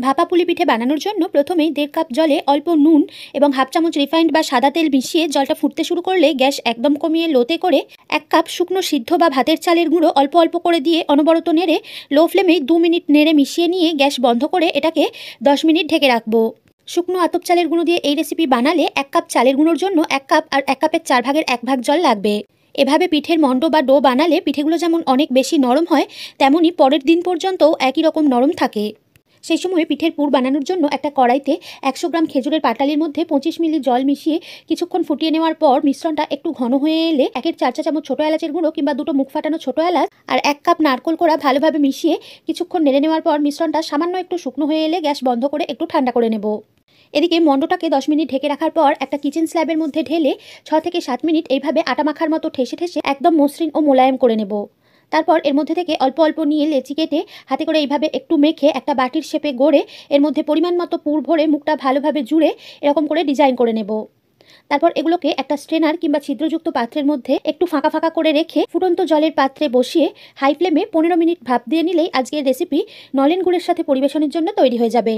ভাপা পুলি পিঠে বানানোর জন্য প্রথমেই 1.5 কাপ জলে অল্প নুন এবং হাফ চামচ রিফাইন্ড বা সাদা তেল মিশিয়ে জলটা ফুটতে শুরু করলে গ্যাস একদম কমিয়ে লোতে করে 1 কাপ শুকনো সিদ্ধ বা ভাতের চালের গুঁড়ো অল্প অল্প করে দিয়ে অনবরত নেড়ে লো ফ্লেমে 2 মিনিট নেড়ে মিশিয়ে নিয়ে গ্যাস বন্ধ করে এটাকে 10 মিনিট ঢেকে রাখবো। শুকনো আতপ চালের গুঁড়ো দিয়ে এই রেসিপি বানালে 1 কাপ চালের গুঁড়োর জন্য 1 কাপ আর 1 কাপের 4 ভাগের 1 ভাগ জল লাগবে। এভাবে পিঠের মণ্ড বা ডো বানালে পিঠেগুলো যেমন অনেক বেশি নরম হয়, তেমনই পরের দিন পর্যন্তও একই রকম নরম থাকে। সেই সময় পিঠের পুর বানানোর জন্য একটা কড়াইতে 100 গ্রাম খেজুরের পাটালির মধ্যে 25 মিলি জল মিশিয়ে কিছুক্ষণ ফুটিয়ে নেওয়ার পর মিশ্রণটা একটু ঘন হয়ে এলে 1/4 চা চামচ ছোটো এলাচের গুঁড়ো কিংবা 2টো মুখ ফাটানো ছোটো এলাচ আর 1 কাপ নারকোল কোড়া ভালোভাবে মিশিয়ে কিছুক্ষণ নেড়ে নেওয়ার পর মিশ্রণটা সামান্য একটু শুকনো হয়ে এলে গ্যাস বন্ধ করে একটু ঠান্ডা করে নেব। এদিকে মণ্ডটাকে 10 মিনিট ঢেকে রাখার পর একটা কিচেন স্ল্যাবের মধ্যে ঢেলে 6 থেকে 7 মিনিট এইভাবে আটা মাখার মতো ঠেসে ঠেসে একদম মসৃণ ও মোলায়েম করে নেব। তারপর এর মধ্যে থেকে অল্প অল্প নিয়ে লেচি কেটে হাতে করে এইভাবে একটু মেখে একটা বাটির শেপে গড়ে এর মধ্যে পরিমাণ মতো পুর ভরে মুখটা ভালোভাবে জুড়ে এরকম করে ডিজাইন করে নেব। তারপর এগুলোকে একটা স্ট্রেনার কিংবা ছিদ্রযুক্ত পাত্রের মধ্যে একটু ফাঁকা ফাঁকা করে রেখে ফুটন্ত জলের পাত্রে বসিয়ে হাই ফ্লেমে 15 মিনিট ভাপ দিয়ে নিলেই আজকের রেসিপি নলেন গুড়ের সাথে পরিবেশনের জন্য তৈরি হয়ে যাবে।